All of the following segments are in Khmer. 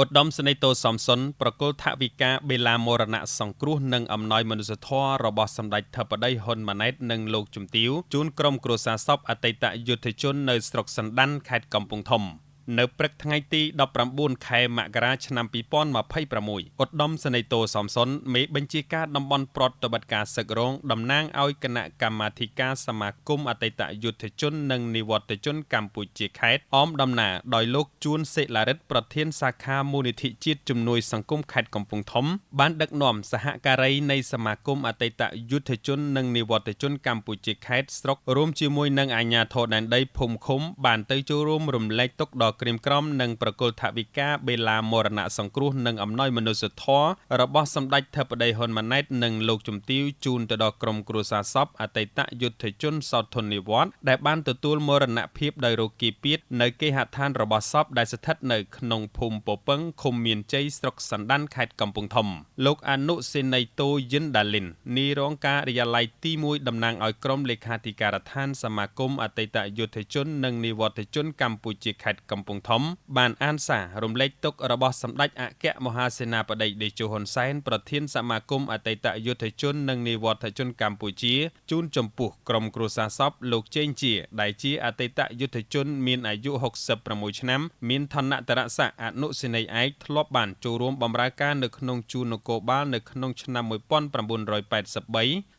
ឧត្តមសេនីយ៍តូសំសុនប្រគល់ថវិកាបេឡាមរណៈសង្គ្រោះនិងអំណោយមនុស្សធម៌របស់សម្ដេចធិបតីហ៊ុនម៉ាណែតនិងលោកជំទាវជូនក្រុមគ្រួសារសពអតីតយុទ្ធជននៅស្រុកសណ្ដានខេត្តកំពង់ធំនៅព្រឹកថ្ងៃទី19ខែមករាឆ្នាំ2026ឧត្តមសេនីយ៍តូសំសុនមេបញ្ជាការតំបន់ប្រតិបត្តិការសឹករងតំណាងឲ្យគណៈកម្មាធិការសមាគមអតីតយុទ្ធជននិងនិវត្តជនកម្ពុជាខេត្តអមដំណើរដោយលោកជួនសេឡារិទ្ធប្រធានសាខាមូលនិធិជាតិជំនួយសង្គមខេត្តកំពង់ធំបានដឹកនាំសហការីនៃសមាគមអតីតយុទ្ធជននិងនិវត្តជនកម្ពុជាខេត្តស្រុករួមជាមួយនឹងអាជ្ញាធរដែនដីភូមិឃុំបានទៅចូលរួមរំលែកទុក្ខដល់ក្រៀមក្រំនិងប្រគល់ថវិកាបេឡាមរណៈសង្គ្រោះនិងអំណោយមនុស្សធម៌របស់សម្ដេចធិបតីហ៊ុនម៉ាណែតនិងលោកជំទាវជូនទៅដល់ក្រុមគ្រួសារសពអតីតយុទ្ធជនសោធននិវត្តន៍ដែលបានទទួលមរណភាពដោយរោគពាទ្យនៅគេហដ្ឋានរបស់សពដែលស្ថិតនៅក្នុងភូមិពពងឃុំមានជ័យស្រុកសណ្ដានខេត្តកំពង់ធំលោកអនុសេនីយ៍តូយិនដាលីននាយរងការិយាល័យទី1តំណាងឲ្យក្រុមលេខាធិការដ្ឋានសមាគមអតីតយុទ្ធជននិងនិវត្តជនកម្ពុជាខេត្តកំពង់ធំបានអានសាររំលែកទុក្ខរបស់សម្ដេចអគ្គមហាសេនាបតីតេជោហ៊ុនសែនប្រធានសមាគមអតីតយុទ្ធជននិងនិវត្តជនកម្ពុជាជូនចំពោះក្រុមគ្រួសារសពលោកជេងជាដែលជាអតីតយុទ្ធជនមានអាយុ66ឆ្នាំមានឋានតរស័ក្តិអនុសេនីយ៍ឯកធ្លាប់បានចូលរួមបម្រើការនៅក្នុងជួរនគរបាលនៅក្នុងឆ្នាំ1983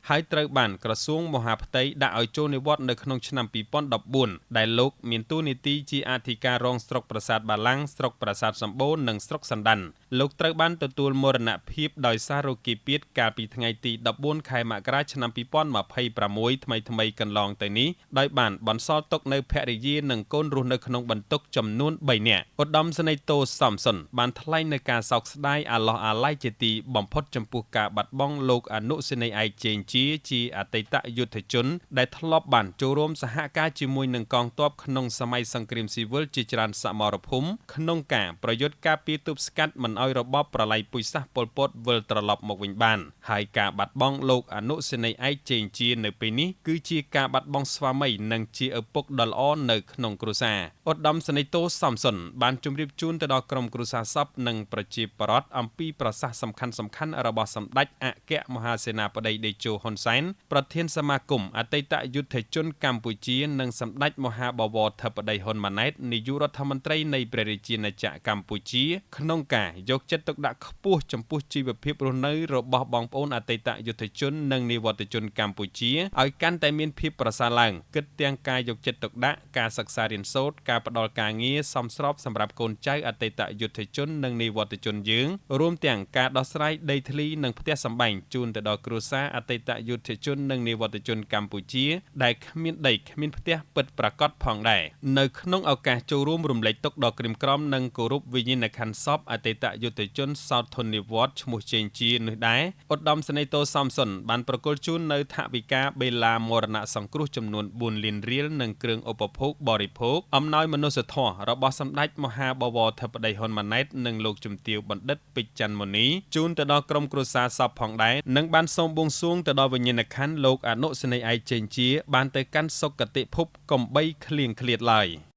ហើយត្រូវបានក្រសួងមហាផ្ទៃដាក់ឲ្យចូលនិវត្តន៍នៅក្នុងឆ្នាំ2014ដែលលោកមានតួនាទីជាអធិការរងស្រុកប្រាសាទបាឡាំងស្រុកប្រាសាទសម្បូរនិងស្រុកសណ្ដានលោកត្រូវបានទទួលមរណភាពដោយសាររោគពាទ្យកាលពីថ្ងៃទី14ខែមករាឆ្នាំ2026ថ្មីកន្លងទៅនេះដោយបានបន្សល់ទុកនៅភរិយានិងកូនរស់នៅក្នុងបន្ទុកចំនួន3នាក់ឧត្តមសេនីយ៍តូសំសុនបានថ្លែងនៅការសោកស្ដាយអាឡោះអាល័យជាទីបំផុតចំពោះការបាត់បង់លោកអនុសេនីយ៍ឯកជេងជាអតីតយុទ្ធជនដែលធ្លាប់បានចូលរួមសហការជាមួយនឹងកងទ័ពក្នុងសម័យសង្គ្រាមស៊ីវិលជាច្រើនសមរភូមិក្នុងការប្រយុទ្ធការពារទប់ស្កាត់មិនឲ្យរបបប្រល័យពូជសាសន៍ប៉ុលពតវិលត្រឡប់មកវិញបានហើយការបាត់បង់លោកអនុសេនីយ៍ឯកជេងជានៅពេលនេះគឺជាការបាត់បង់ស្វាមីនិងជាឪពុកដ៏ល្អនៅក្នុងគ្រួសារឧត្តមសេនីយ៍តូសំសុនបានជម្រាបជូនទៅដល់ក្រុមគ្រួសារសពនិងប្រជាពលរដ្ឋអំពីប្រសាសន៍សំខាន់របស់សម្ដេចអគ្គមហាសេនាបតីតេជោហ៊ុនសែនប្រធានសមាគមអតីតយុទ្ធជនកម្ពុជានិងសម្ដេចមហាបវរធិបតីហ៊ុនម៉ាណែតនាយករដ្ឋមន្ត្រីនៃព្រះរាជាណាចក្រកម្ពុជាក្នុងការយកចិត្តទុកដាក់ខ្ពស់ចំពោះជីវភាពរស់នៅរបស់បងប្អូនអតីតយុទ្ធជននិងនិវត្តជនកម្ពុជាឲ្យកាន់តែមានភាពប្រសើរឡើងគិតទាំងការយកចិត្តទុកដាក់ការសិក្សារៀនសូត្រការផ្ដល់ការងារសមស្របសម្រាប់កូនចៅអតីតយុទ្ធជននិងនិវត្តជនយើងរួមទាំងការដោះស្រាយដីធ្លីនិងផ្ទះសម្បែងជូនទៅដល់គ្រួសារអតីតយុទ្ធជននិងនិវត្តជនកម្ពុជាដែលគ្មានដីគ្មានផ្ទះពិតប្រាកដផងដែរនៅក្នុងឱកាសចូលរួមរំលែកទុក្ខដ៏ក្រៀមក្រំនិងគោរពវិញ្ញាណក្ខន្ធសពអតីតយុទ្ធជនសោធននិវត្តន៍ឈ្មោះជេងជានេះដែរឧត្តមសេនីយ៍តូសំសុនបានប្រគល់ជូននៅថវិកាបេឡាមរណៈសង្គ្រោះចំនួន4លានរៀលនិងគ្រឿងឧបភោគបរិភោគអំណោយមនុស្សធម៌របស់សម្ដេចមហាបវរធិបតីហ៊ុនម៉ាណែតនិងលោកជំទាវបណ្ឌិតពេជ្រច័ន្ទមុនីជូនទៅដល់ក្រុមគ្រួសារសពផងដែរនិងបានសូមបួងសួងទៅដល់វិញ្ញាណក្ខន្ធលោកអនុសេនីយ៍ឯកជេងជាបានទៅកាន់សុគតិភពកំបីឃ្លៀងឃ្លាតឡើយ